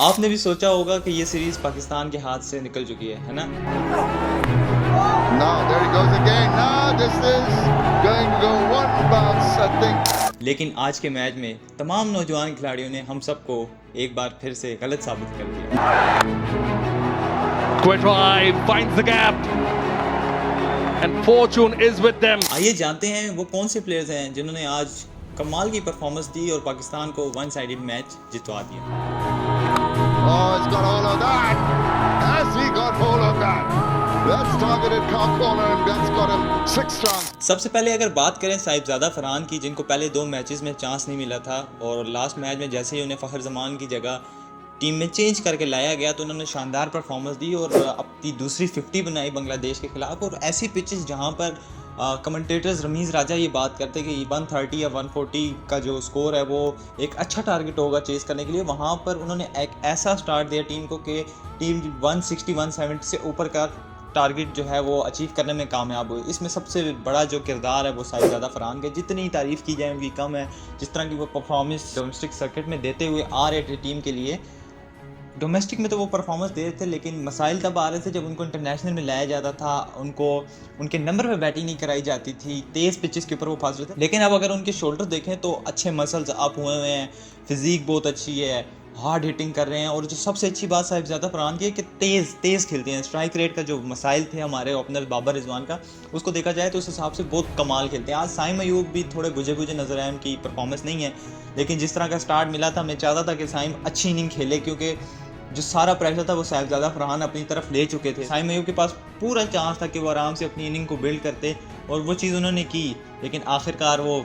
आपने भी सोचा होगा कि ये सीरीज पाकिस्तान के हाथ से निकल चुकी है ना? Now there he goes again. Now this is going to go one bounce, I think. लेकिन आज के मैच में तमाम नौजवान खिलाड़ियों ने हम सबको एक बार फिर से गलत साबित कर दिया। Quettrai finds the gap and fortune is with them. आइए जानते हैं वो कौन से प्लेयर्स हैं जिन्होंने आज कमाल की परफॉर्मेंस दी और पाकिस्तान को वन साइडेड मैच जितवा दिया। Oh, he's got hold of that. Has he got hold of that? That's targeted car corner and that's got him 6 runs. सबसे पहले अगर बात करें साहिबजादा फरहान की, जिनको पहले 2 मैचेस में चांस नहीं मिला था और लास्ट मैच में जैसे ही उन्हें फ़खर जमान की जगह टीम में चेंज करके लाया गया तो उन्होंने शानदार परफॉर्मेंस दी और अपनी दूसरी 50 बनाई बांग्लादेश के खिलाफ। और ऐसी पिचेस जहां पर कमेंटेटर्स रमीज़ राजा ये बात करते कि 130 या 140 का जो स्कोर है वो एक अच्छा टारगेट होगा चेस करने के लिए, वहाँ पर उन्होंने एक ऐसा स्टार्ट दिया टीम को कि टीम 160 170 से ऊपर का टारगेट जो है वो अचीव करने में कामयाब हुई। इसमें सबसे बड़ा जो किरदार है वो साहिबजादा फरहान के, जितनी तारीफ़ की जाए उनकी कम है। जिस तरह की वो परफॉर्मेंस डोमेस्टिक सर्किट में देते हुए आ रहे थे टीम के लिए, डोमेस्टिक में तो वो परफॉर्मेंस दे रहे थे लेकिन मसाइल तब आ रहे थे जब उनको इंटरनेशनल में लाया जाता था, उनको उनके नंबर पे बैटिंग नहीं कराई जाती थी, तेज़ पिचेस के ऊपर वो फंस रहे थे। लेकिन अब अगर उनके शोल्डर देखें तो अच्छे मसल्स अप हुए हुए हैं, फिजिक बहुत अच्छी है, हार्ड हिटिंग कर रहे हैं। और जो सबसे अच्छी बात साहिबजादा फरहान की है कि तेज़ खेलते हैं। स्ट्राइक रेट का जो मसाइल थे हमारे ओपनर बाबर रिजवान का, उसको देखा जाए तो उस हिसाब से बहुत कमाल खेलते हैं। आज साइम अयूब भी थोड़े बुझे नज़र आए, उनकी परफॉर्मेंस नहीं है, लेकिन जिस तरह का स्टार्ट मिला था मैं चाहता था कि साइम अच्छी इनिंग खेले, क्योंकि जो सारा प्रेशर था वो साहिबजादा फरहान अपनी तरफ ले चुके थे। साइम अयूब के पास पूरा चांस था कि वो आराम से अपनी इनिंग को बिल्ड करते और वो चीज़ उन्होंने की, लेकिन आखिरकार वो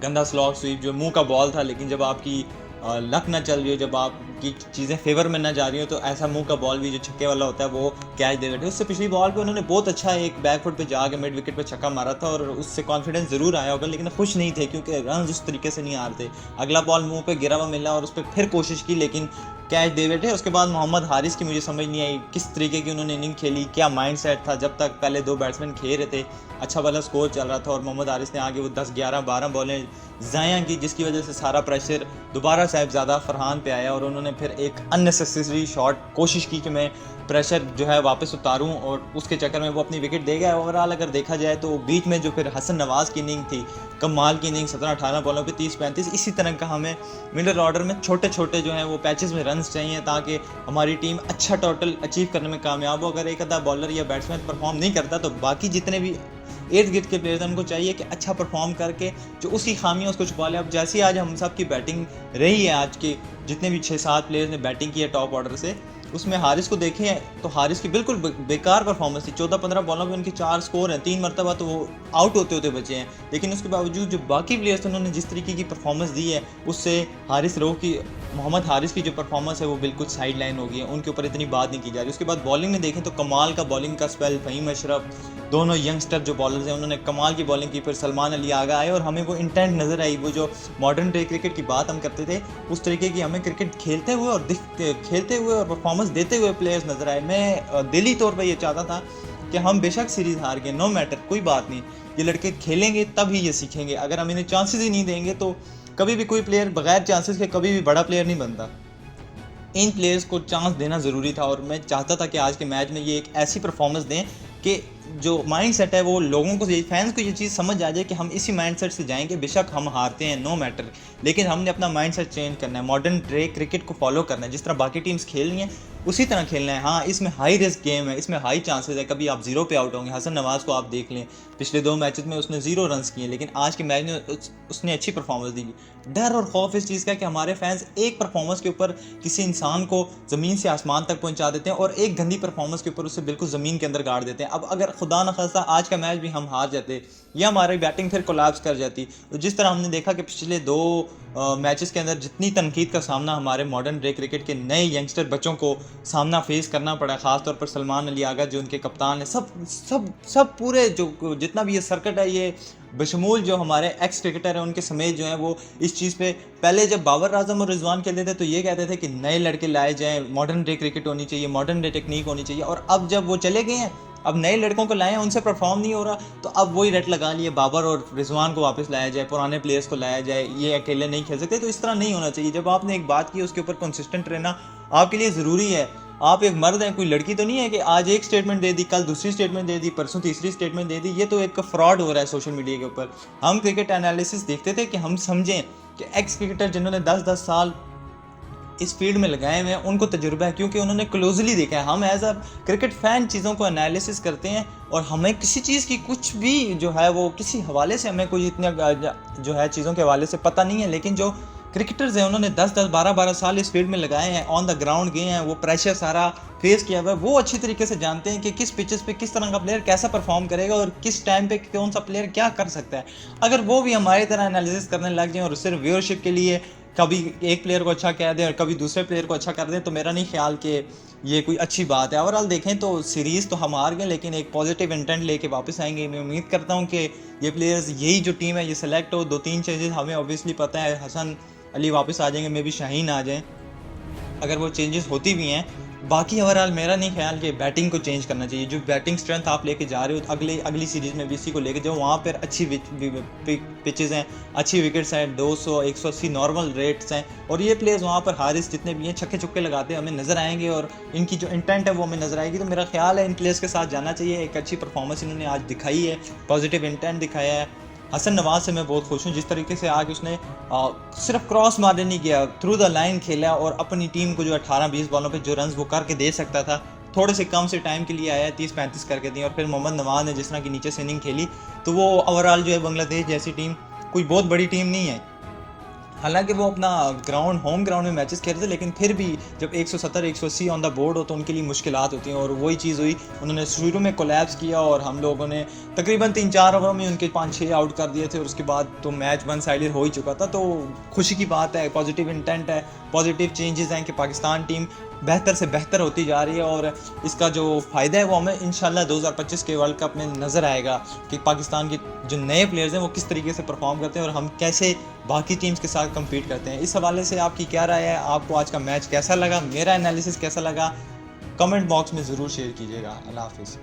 गंदा स्लॉट स्वीप जो मुंह का बॉल था, लेकिन जब आपकी लक ना चल रही हो, जब आपकी चीज़ें फेवर में ना जा रही हो तो ऐसा मुंह का बॉल भी जो छक्के वाला होता है वो कैच दे बैठे। उससे पिछली बॉल पे उन्होंने बहुत अच्छा एक बैकफुट पे जाके मिड विकेट पे छक्का मारा था और उससे कॉन्फिडेंस ज़रूर आया होगा, लेकिन खुश नहीं थे क्योंकि रन उस तरीके से नहीं आ रहे थे। अगला बॉल मुंह पे गिरा हुआ मिला और उस पर फिर कोशिश की लेकिन कैच दे बैठे। उसके बाद मोहम्मद हारिस की मुझे समझ नहीं आई किस तरीके की उन्होंने इनिंग खेली, क्या माइंड सेट था। जब तक पहले 2 बैट्समैन खेल रहे थे, अच्छा वाला स्कोर चल रहा था और मोहम्मद हारिस ने आगे वो 10 11 12 बॉलें ज़ाया की, जिसकी वजह से सारा प्रेशर दोबारा साहिबजादा फरहान पे आया और उन्होंने फिर एक अननेसेसरी शॉट कोशिश की कि मैं प्रेशर जो है वापस उतारूं और उसके चक्कर में वो अपनी विकेट दे गया। ओवरऑल अगर देखा जाए तो बीच में जो फिर हसन नवाज़ की इनिंग थी, कमाल की इनिंग, 17-18 बॉलों पे 30-35, इसी तरह का हमें मिडल ऑर्डर में छोटे छोटे जो हैं वो पैचेस में रन्स चाहिए ताकि हमारी टीम अच्छा टोटल अचीव करने में कामयाब हो। अगर एक आधा बॉलर या बैट्समैन परफॉर्म नहीं करता तो बाकी जितने भी इर्द गिर्द के प्लेयर्स हैं उनको चाहिए कि अच्छा परफॉर्म करके जो उसकी खामियां उसको छुपा ले। अब जैसे आज हम सब की बैटिंग रही है, आज के जितने भी 6-7 प्लेयर्स ने बैटिंग की है टॉप ऑर्डर से, उसमें हारिस को देखें तो हारिस की बिल्कुल बेकार परफॉर्मेंस थी। 14-15 बॉलों पे उनके 4 स्कोर हैं, 3 मरतबा तो वो आउट होते होते बचे हैं, लेकिन उसके बावजूद जो बाकी प्लेयर्स उन्होंने जिस तरीके की परफॉर्मेंस दी है उससे मोहम्मद हारिस की जो परफॉर्मेंस है वो बिल्कुल साइड लाइन हो गई है, उनके ऊपर इतनी बात नहीं की जा रही। उसके बाद बॉलिंग में देखें तो कमाल का बॉलिंग का स्पेल, फ़हीम अशरफ, दोनों यंगस्टर जो बॉलर्स हैं उन्होंने कमाल की बॉलिंग की। फिर सलमान अली आगे आए और हमें वो इंटेंट नज़र आई, वो जो मॉडर्न डे क्रिकेट की बात हम करते थे उस तरीके की हमें क्रिकेट खेलते हुए और परफॉर्मेंस देते हुए प्लेयर्स नज़र आए। मैं दिली तौर पर यह चाहता था कि हम बेशक सीरीज़ हार गए, नो मैटर, कोई बात नहीं, ये लड़के खेलेंगे तब ही ये सीखेंगे। अगर हम इन्हें चांसेस ही नहीं देंगे तो कभी भी कोई प्लेयर बगैर चांसेस के कभी भी बड़ा प्लेयर नहीं बनता। इन प्लेयर्स को चांस देना ज़रूरी था और मैं चाहता था कि आज के मैच में ये एक ऐसी परफॉर्मेंस दें कि जो माइंड सेट है वो लोगों को, फैंस को ये चीज़ समझ आ जाए कि हम इसी माइंड सेट से जाएंगे, बेशक हम हारते हैं, नो मैटर, लेकिन हमने अपना माइंड सेट चेंज करना है, मॉडर्न डे क्रिकेट को फॉलो करना है, जिस तरह बाकी टीम्स खेल रही हैं उसी तरह खेलना है। हाँ, इसमें हाई रिस्क गेम है, इसमें हाई चांसेस है, कभी आप 0 पे आउट होंगे। हसन नवाज़ को आप देख लें, पिछले 2 मैचेस में उसने 0 रन्स किए, लेकिन आज के मैच में उसने अच्छी परफॉर्मेंस दी। डर और खौफ इस चीज़ का कि हमारे फैंस एक परफॉर्मेंस के ऊपर किसी इंसान को ज़मीन से आसमान तक पहुंचा देते हैं और एक गंदी परफॉर्मेंस के ऊपर उसे बिल्कुल ज़मीन के अंदर गाड़ देते हैं। अब अगर खुदा न खास्ता आज का मैच भी हम हार जाते या हमारी बैटिंग फिर कोलैप्स कर जाती, तो जिस तरह हमने देखा कि पिछले 2 मैचेस के अंदर जितनी तनकीद का सामना हमारे मॉडर्न डे क्रिकेट के नए यंगस्टर बच्चों को सामना फेस करना पड़ा, ख़ासतौर पर सलमान अली आगा जो उनके कप्तान है, सब पूरे जो जितना भी ये सर्किट है, ये बशमूल जो हमारे एक्स क्रिकेटर हैं उनके समेत जो है वो इस चीज़ पे, पहले जब बाबर आजम और रिजवान खेलते थे तो ये कहते थे कि नए लड़के लाए जाएँ, मॉडर्न डे क्रिकेट होनी चाहिए, मॉडर्न डे टेक्निक होनी चाहिए, और अब जब वो चले गए हैं अब नए लड़कों को लाएं, उनसे परफॉर्म नहीं हो रहा, तो अब वही रट लगा लिए बाबर और रिजवान को वापस लाया जाए, पुराने प्लेयर्स को लाया जाए, ये अकेले नहीं खेल सकते। तो इस तरह नहीं होना चाहिए। जब आपने एक बात की उसके ऊपर कंसिस्टेंट रहना आपके लिए ज़रूरी है। आप एक मर्द हैं, कोई लड़की तो नहीं है कि आज एक स्टेटमेंट दे दी, कल दूसरी स्टेटमेंट दे दी, परसों तीसरी स्टेटमेंट दे दी। ये तो एक फ्रॉड हो रहा है सोशल मीडिया के ऊपर। हम क्रिकेट एनालिसिस देखते थे कि हम समझें कि एक्स क्रिकेटर जिन्होंने 10-10 साल इस फील्ड में लगाए हुए हैं उनको तजुर्बा है, क्योंकि उन्होंने क्लोजली देखा है। हम एज अ क्रिकेट फ़ैन चीज़ों को एनालिसिस करते हैं और हमें किसी चीज़ की कुछ भी जो है वो किसी हवाले से हमें कोई इतने जो है चीज़ों के हवाले से पता नहीं है, लेकिन जो क्रिकेटर्स हैं उन्होंने 10-10 12-12 साल इस फील्ड में लगाए हैं, ऑन द ग्राउंड गए हैं, वो प्रेशर सारा फेस किया हुआ है, वो अच्छी तरीके से जानते हैं कि किस पिचेस पे किस तरह का प्लेयर कैसा परफॉर्म करेगा और किस टाइम पे कौन सा प्लेयर क्या कर सकता है। अगर वो भी हमारी तरह एनालिसिस करने लग जाएं और सिर्फ व्यूअरशिप के लिए कभी एक प्लेयर को अच्छा कह दें और कभी दूसरे प्लेयर को अच्छा कर दें, तो मेरा नहीं ख्याल कि ये कोई अच्छी बात है। ओवरऑल देखें तो सीरीज़ तो हम हार गए, लेकिन एक पॉजिटिव इंटेंट लेके वापस आएंगे। मैं उम्मीद करता हूँ कि ये प्लेयर्स, यही जो टीम है ये सेलेक्ट हो। 2-3 चेंजेस हमें ऑब्वियसली पता है, हसन अली वापस आ जाएंगे, मे भी शाहीन आ जाएँ अगर वो चेंजेस होती भी हैं। बाकी ओवरऑल मेरा नहीं ख्याल कि बैटिंग को चेंज करना चाहिए। जो बैटिंग स्ट्रेंथ आप लेके जा रहे हो अगली सीरीज़ में भी इसी को लेके जाओ। वहाँ पर अच्छी पिचेस हैं, अच्छी विकेट्स हैं, 200 180 नॉर्मल रेट्स हैं, और ये प्लेयर्स वहाँ पर हारिस जितने भी हैं छक्के चुक्के लगाते हैं हमें नज़र आएंगे और इनकी जो इंटेंट है वो हमें नज़र आएगी। तो मेरा ख्याल है इन प्लेयर्स के साथ जाना चाहिए। एक अच्छी परफॉर्मेंस इन्होंने आज दिखाई है, पॉजिटिव इंटेंट दिखाया है। हसन नवाज से मैं बहुत खुश हूँ, जिस तरीके से आगे उसने सिर्फ क्रॉस मारने नहीं किया, थ्रू द लाइन खेला और अपनी टीम को जो 18-20 बॉलों पे जो रन्स वो करके दे सकता था, थोड़े से कम से टाइम के लिए आया, 30-35 करके दिए। और फिर मोहम्मद नवाज ने जिस तरह की नीचे से इनिंग खेली, तो वो ओवरऑल जो है बांग्लादेश जैसी टीम कोई बहुत बड़ी टीम नहीं है। हालांकि वो अपना होम ग्राउंड में मैचेस खेल रहे थे, लेकिन फिर भी जब 170-180 ऑन द बोर्ड हो तो उनके लिए मुश्किलात होती हैं। और वही चीज़ हुई, उन्होंने शुरू में कोलैप्स किया और हम लोगों ने तकरीबन 3-4 ओवरों में उनके 5-6 आउट कर दिए थे और उसके बाद तो मैच वन साइडेड हो ही चुका था। तो खुशी की बात है, पॉजिटिव इंटेंट है, पॉजिटिव चेंजेस हैं कि पाकिस्तान टीम बेहतर से बेहतर होती जा रही है और इसका जो फ़ायदा है वो हमें इंशाल्लाह 2025 के वर्ल्ड कप में नज़र आएगा कि पाकिस्तान के जो नए प्लेयर्स हैं वो किस तरीके से परफॉर्म करते हैं और हम कैसे बाकी टीम्स के साथ कम्पीट करते हैं। इस हवाले से आपकी क्या राय है? आपको आज का मैच कैसा लगा? मेरा एनालिसिस कैसा लगा? कमेंट बॉक्स में ज़रूर शेयर कीजिएगा। अल्लाह हाफिज़।